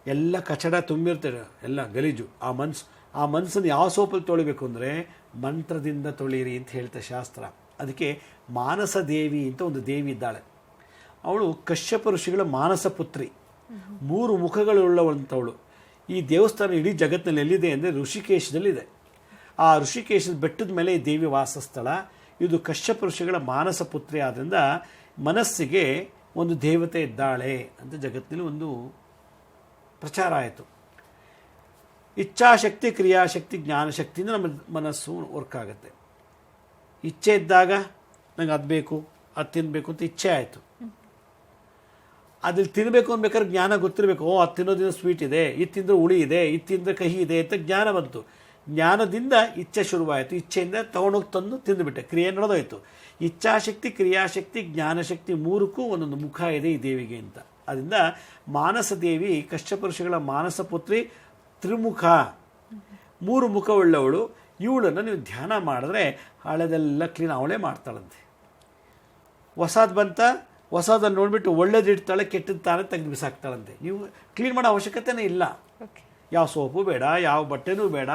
ಎಲ್ಲ ಕಚಡ ತುಂಬಿರ್ತಾರೆ, ಎಲ್ಲ ಗಲೀಜು. ಆ ಮನಸ್ಸನ್ನು ಯಾವ ಸೋಪಲ್ಲಿ ತೊಳಿಬೇಕು ಅಂದರೆ ಮಂತ್ರದಿಂದ ತೊಳೀರಿ ಅಂತ ಹೇಳ್ತಾರೆ ಶಾಸ್ತ್ರ. ಅದಕ್ಕೆ ಮಾನಸ ದೇವಿ ಅಂತ ಒಂದು ದೇವಿ ಇದ್ದಾಳೆ. ಅವಳು ಕಶ್ಯಪ ಋಷಿಗಳ ಮಾನಸ ಪುತ್ರಿ, 3 ಮುಖಗಳುಳ್ಳವಂಥವಳು. ಈ ದೇವಸ್ಥಾನ ಇಡೀ ಜಗತ್ತಿನಲ್ಲಿ ಎಲ್ಲಿದೆ ಅಂದರೆ ಋಷಿಕೇಶದಲ್ಲಿದೆ. ಆ ಋಷಿಕೇಶದ ಬೆಟ್ಟದ ಮೇಲೆ ಈ ದೇವಿ ವಾಸಸ್ಥಳ. ಇದು ಕಶ್ಯಪ ಋಷಿಗಳ ಮಾನಸ ಪುತ್ರಿ ಆದ್ದರಿಂದ ಮನಸ್ಸಿಗೆ ಒಂದು ದೇವತೆ ಇದ್ದಾಳೆ ಅಂತ ಜಗತ್ತಿನಲ್ಲಿ ಒಂದು ಪ್ರಚಾರ ಆಯಿತು. ಇಚ್ಛಾಶಕ್ತಿ, ಕ್ರಿಯಾಶಕ್ತಿ, ಜ್ಞಾನಶಕ್ತಿಯಿಂದ ನಮ್ಮ ಮನಸ್ಸು ವರ್ಕ್ ಆಗುತ್ತೆ. ಇಚ್ಛೆ ಇದ್ದಾಗ ನಂಗೆ ಅದು ಬೇಕು, ಅದು ತಿನ್ನಬೇಕು ಅಂತ ಇಚ್ಛೆ ಆಯಿತು. ಅದ್ರಲ್ಲಿ ತಿನ್ನಬೇಕು ಅನ್ಬೇಕಾದ್ರೆ ಜ್ಞಾನ ಗೊತ್ತಿರಬೇಕು. ಅದು ತಿನ್ನೋದ್ರಿಂದ ಸ್ವೀಟ್ ಇದೆ, ಇದು ತಿಂದರೆ ಹುಳಿ ಇದೆ, ಇದು ತಿಂದರೆ ಕಹಿ ಇದೆ ಅಂತ ಜ್ಞಾನ ಬಂತು. ಜ್ಞಾನದಿಂದ ಇಚ್ಛೆ ಶುರುವಾಯಿತು. ಇಚ್ಛೆಯಿಂದ ತೊಗೊಂಡೋಗಿ ತಂದು ತಿಂದುಬಿಟ್ಟೆ, ಕ್ರಿಯೆ ನಡೆದೋಯ್ತು. ಇಚ್ಛಾಶಕ್ತಿ, ಕ್ರಿಯಾಶಕ್ತಿ, ಜ್ಞಾನಶಕ್ತಿ 3ಕ್ಕೂ ಒಂದೊಂದು ಮುಖ ಇದೆ ಈ ದೇವಿಗೆ ಅಂತ. ಅದರಿಂದ ಮಾನಸ ದೇವಿ ಕಶ್ಯಪ ಋಷಿಗಳ ಮಾನಸ ಪುತ್ರಿ, ತ್ರಿಮುಖ, 3 ಮುಖವುಳ್ಳವಳು. ಇವಳನ್ನು ನೀವು ಧ್ಯಾನ ಮಾಡಿದ್ರೆ ಹಳೆದೆಲ್ಲ ಕ್ಲೀನ್ ಅವಳೇ ಮಾಡ್ತಾಳಂತೆ. ಹೊಸದನ್ನು ನೋಡಿಬಿಟ್ಟು ಒಳ್ಳೇದು ಇಡ್ತಾಳೆ, ಕೆಟ್ಟದ್ದು ತಾನೇ ತೆಗೆದು ಬಿಸಾಕ್ತಾಳಂತೆ. ನೀವು ಕ್ಲೀನ್ ಮಾಡೋ ಅವಶ್ಯಕತೆನೇ ಇಲ್ಲ. ಯಾವ ಸೋಪು ಬೇಡ, ಯಾವ ಬಟ್ಟೆನೂ ಬೇಡ,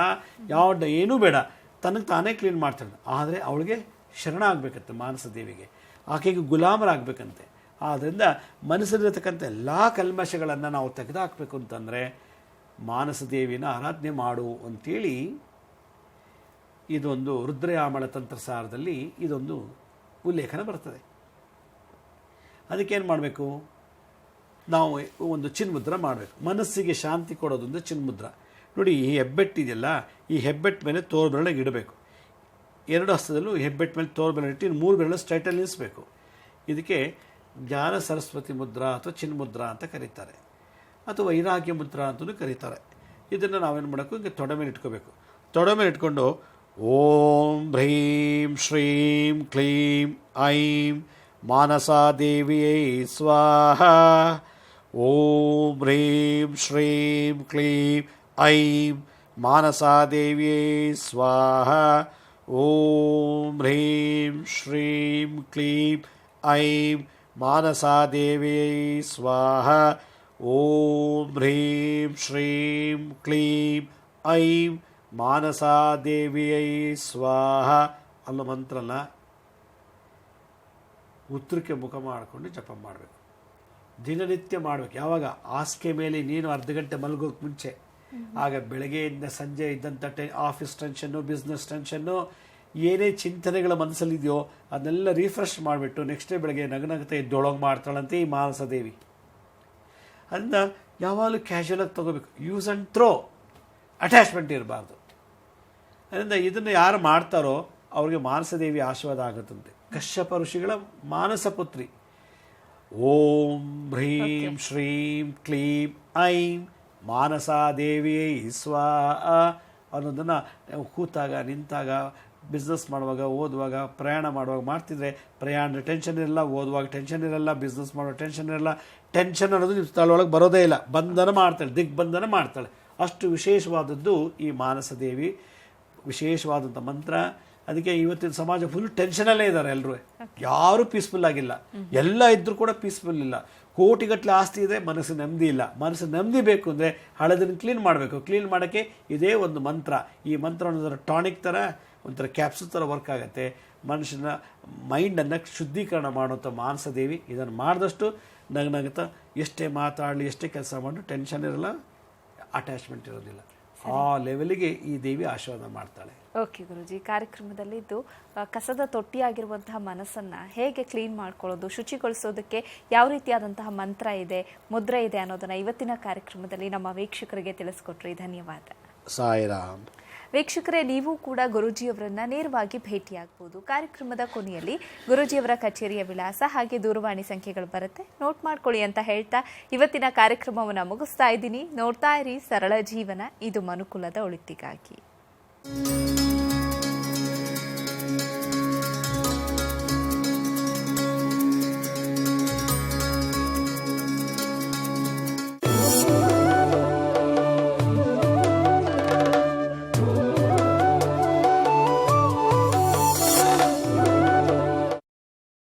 ಏನೂ ಬೇಡ, ತನಗೆ ತಾನೇ ಕ್ಲೀನ್ ಮಾಡ್ತಾಳೆ. ಆದರೆ ಅವಳಿಗೆ ಶರಣ ಆಗಬೇಕಂತೆ ಮಾನಸ ದೇವಿಗೆ, ಆಕೆಗೆ ಗುಲಾಮರಾಗಬೇಕಂತೆ. ಆದ್ದರಿಂದ ಮನಸ್ಸಲ್ಲಿರತಕ್ಕಂಥ ಎಲ್ಲ ಕಲ್ಮಶಗಳನ್ನು ನಾವು ತೆಗೆದುಹಾಕಬೇಕು ಅಂತಂದರೆ ಮಾನಸ ದೇವಿನ ಆರಾಧನೆ ಮಾಡು ಅಂತೇಳಿ ಇದೊಂದು ರುದ್ರಯಾಮಳ ತಂತ್ರಸಾರದಲ್ಲಿ ಇದೊಂದು ಉಲ್ಲೇಖನ ಬರ್ತದೆ. ಅದಕ್ಕೇನು ಮಾಡಬೇಕು? ನಾವು ಒಂದು ಚಿನ್ಮುದ್ರ ಮಾಡಬೇಕು. ಮನಸ್ಸಿಗೆ ಶಾಂತಿ ಕೊಡೋದೊಂದು ಚಿನ್ಮುದ್ರ. ನೋಡಿ, ಈ ಹೆಬ್ಬೆಟ್ಟಿದೆಯಲ್ಲ, ಈ ಹೆಬ್ಬೆಟ್ಟು ಮೇಲೆ ತೋರ್ಬೆರಳಿಗೆ ಇಡಬೇಕು. 2 ಹಸ್ತದಲ್ಲೂ ಹೆಬ್ಬೆಟ್ಟು ಮೇಲೆ ತೋರ್ಬೆರಳು ಇಟ್ಟು 3 ಬೆರಳು ಸ್ಟ್ರೈಟಲ್ಲಿ ನಿಲ್ಲಿಸಬೇಕು. ಇದಕ್ಕೆ ಜ್ಞಾನ ಸರಸ್ವತಿ ಮುದ್ರಾ ಅಥವಾ ಚಿನ್ಮುದ್ರಾ ಅಂತ ಕರೀತಾರೆ, ಅಥವಾ ವೈರಾಗ್ಯ ಮುದ್ರಾ ಅಂತಲೂ ಕರೀತಾರೆ. ಇದನ್ನು ನಾವೇನು ಮಾಡಬೇಕು? ಹಿಂಗೆ ತೊಡೆ ಮೇಲೆ ಇಟ್ಕೋಬೇಕು. ತೊಡೆ ಮೇಲೆ ಇಟ್ಕೊಂಡು ಓಂ ಹ್ರೀಂ ಶ್ರೀಂ ಕ್ಲೀಂ ಐಂ ಮಾನಸಾ ದೇವಿಯೇ ಸ್ವಾಹ. ಓಂ ಹ್ರೀಂ ಶ್ರೀಂ ಕ್ಲೀಂ ಐಂ ಮಾನಸಾ ದೇವಿಯೇ ಸ್ವಾಹ. ಓಂ ಹ್ರೀಂ ಶ್ರೀಂ ಕ್ಲೀಂ ಐಂ ಮಾನಸಾ ದೇವಿಯೇ ಸ್ವಾಹ. ಓಂ ಹ್ರೀಂ ಶ್ರೀಂ ಕ್ಲೀಂ ಐಂ ಮಾನಸಾ ದೇವಿಯೈ ಸ್ವಾಹ ಅನ್ನೋ ಮಂತ್ರನ ಉತ್ತರಕ್ಕೆ ಮುಖ ಮಾಡಿಕೊಂಡು ಜಪ ಮಾಡಬೇಕು. ದಿನನಿತ್ಯ ಮಾಡಬೇಕು. ಯಾವಾಗ? ಹಾಸಿಗೆ ಮೇಲೆ ನೀನು ಅರ್ಧ ಗಂಟೆ ಮಲಗೋಕೆ ಮುಂಚೆ. ಆಗ ಬೆಳಗ್ಗೆಯಿಂದ ಸಂಜೆ ಇದ್ದಂಥ ಆಫೀಸ್ ಟೆನ್ಷನ್ನು, ಬಿಸ್ನೆಸ್ ಟೆನ್ಷನ್ನು, ಏನೇ ಚಿಂತನೆಗಳ ಮನಸ್ಸಲ್ಲಿದೆಯೋ ಅದನ್ನೆಲ್ಲ ರಿಫ್ರೆಶ್ ಮಾಡಿಬಿಟ್ಟು ನೆಕ್ಸ್ಟ್ ಡೇ ಬೆಳಗ್ಗೆ ನಗನಗತೆ ಎದ್ದೊಳಗೆ ಮಾಡ್ತಾಳಂತೆ ಈ ಮಾನಸ ದೇವಿ. ಅದನ್ನ ಯಾವಾಗಲೂ ಕ್ಯಾಶುಯಲಾಗಿ ತೊಗೋಬೇಕು. ಯೂಸ್ ಆ್ಯಂಡ್ ಥ್ರೋ, ಅಟ್ಯಾಚ್ಮೆಂಟ್ ಇರಬಾರ್ದು. ಅದರಿಂದ ಇದನ್ನು ಯಾರು ಮಾಡ್ತಾರೋ ಅವ್ರಿಗೆ ಮಾನಸ ದೇವಿ ಆಶೀರ್ವಾದ ಆಗುತ್ತಂತೆ. ಕಶ್ಯಪ ಋಷಿಗಳ ಮಾನಸ ಪುತ್ರಿ. ಓಂ ಹ್ರೀಂ ಶ್ರೀಂ ಕ್ಲೀಂ ಐಂ ಮಾನಸಾ ದೇವಿಯೈ ಸ್ವಾಹ ಅನ್ನೋದನ್ನು ಕೂತಾಗ, ನಿಂತಾಗ, ಬಿಸ್ನೆಸ್ ಮಾಡುವಾಗ, ಓದುವಾಗ, ಪ್ರಯಾಣ ಮಾಡುವಾಗ ಮಾಡ್ತಿದ್ರೆ ಪ್ರಯಾಣದ ಟೆನ್ಷನ್ ಇರಲ್ಲ, ಓದುವಾಗ ಟೆನ್ಷನ್ ಇರಲ್ಲ, ಬಿಸ್ನೆಸ್ ಮಾಡೋ ಟೆನ್ಷನ್ ಇರಲ್ಲ. ಟೆನ್ಷನ್ ಅನ್ನೋದು ನಿಮ್ಮ ತಲೆಯೊಳಗೆ ಬರೋದೇ ಇಲ್ಲ, ಬಂಧನ ಮಾಡ್ತಾಳೆ, ದಿಗ್ಬಂಧನ ಮಾಡ್ತಾಳೆ. ಅಷ್ಟು ವಿಶೇಷವಾದದ್ದು ಈ ಮಾನಸ ದೇವಿ, ವಿಶೇಷವಾದಂಥ ಮಂತ್ರ. ಅದಕ್ಕೆ ಇವತ್ತಿನ ಸಮಾಜ ಫುಲ್ ಟೆನ್ಷನಲ್ಲೇ ಇದ್ದಾರೆ ಎಲ್ಲರೂ, ಯಾರೂ ಪೀಸ್ಫುಲ್ ಆಗಿಲ್ಲ. ಎಲ್ಲ ಇದ್ರೂ ಕೂಡ ಪೀಸ್ಫುಲ್ ಇಲ್ಲ. ಕೋಟಿಗಟ್ಟಲೆ ಆಸ್ತಿ ಇದೆ, ಮನಸ್ಸು ನೆಮ್ಮದಿ ಇಲ್ಲ. ಮನಸ್ಸು ನೆಮ್ಮದಿ ಬೇಕು ಅಂದರೆ ಹಳದನ್ನು ಕ್ಲೀನ್ ಮಾಡಬೇಕು. ಕ್ಲೀನ್ ಮಾಡೋಕ್ಕೆ ಇದೇ ಒಂದು ಮಂತ್ರ. ಈ ಮಂತ್ರ ಒಂಥರ ಟಾನಿಕ್ ಥರ, ಒಂಥರ ಕ್ಯಾಪ್ಸೂಲ್ ಥರ ವರ್ಕ್ ಆಗುತ್ತೆ. ಮನುಷ್ಯನ ಮೈಂಡನ್ನು ಶುದ್ಧೀಕರಣ ಮಾಡುವಂಥ ಮಾನಸ ದೇವಿ. ಇದನ್ನು ಮಾಡಿದಷ್ಟು ನಗನಗುತ್ತಾ ಎಷ್ಟೇ ಮಾತಾಡಲಿ, ಎಷ್ಟೇ ಕೆಲಸ ಮಾಡಲು ಟೆನ್ಷನ್ ಇರಲ್ಲ, ಅಟ್ಯಾಚ್ಮೆಂಟ್ ಇರೋದಿಲ್ಲ. ಆ ಲೆವೆಲಿಗೆ ಈ ದೇವಿ ಆಶೀರ್ವಾದ ಮಾಡ್ತಾಳೆ. ಓಕೆ ಗುರುಜಿ, ಕಾರ್ಯಕ್ರಮದಲ್ಲಿದ್ದು ಕಸದ ತೊಟ್ಟಿಯಾಗಿರುವಂತಹ ಮನಸ್ಸನ್ನು ಹೇಗೆ ಕ್ಲೀನ್ ಮಾಡ್ಕೊಳ್ಳೋದು, ಶುಚಿಗೊಳಿಸೋದಕ್ಕೆ ಯಾವ ರೀತಿಯಾದಂತಹ ಮಂತ್ರ ಇದೆ, ಮುದ್ರೆ ಇದೆ ಅನ್ನೋದನ್ನು ಇವತ್ತಿನ ಕಾರ್ಯಕ್ರಮದಲ್ಲಿ ನಮ್ಮ ವೀಕ್ಷಕರಿಗೆ ತಿಳಿಸ್ಕೊಟ್ರಿ. ಧನ್ಯವಾದ. ಸಾಯಿರಾಮ್. ವೀಕ್ಷಕರೇ, ನೀವು ಕೂಡ ಗುರೂಜಿಯವರನ್ನ ನೇರವಾಗಿ ಭೇಟಿಯಾಗಬಹುದು. ಕಾರ್ಯಕ್ರಮದ ಕೊನೆಯಲ್ಲಿ ಗುರೂಜಿಯವರ ಕಚೇರಿಯ ವಿಳಾಸ ಹಾಗೆ ದೂರವಾಣಿ ಸಂಖ್ಯೆಗಳು ಬರುತ್ತೆ, ನೋಟ್ ಮಾಡ್ಕೊಳ್ಳಿ ಅಂತ ಹೇಳ್ತಾ ಇವತ್ತಿನ ಕಾರ್ಯಕ್ರಮವನ್ನು ಮುಗಿಸ್ತಾ ಇದ್ದೀನಿ. ನೋಡ್ತಾ ಇರಿ ಸರಳ ಜೀವನ, ಇದು ಮನುಕುಲದ ಒಳಿತಿಗಾಗಿ.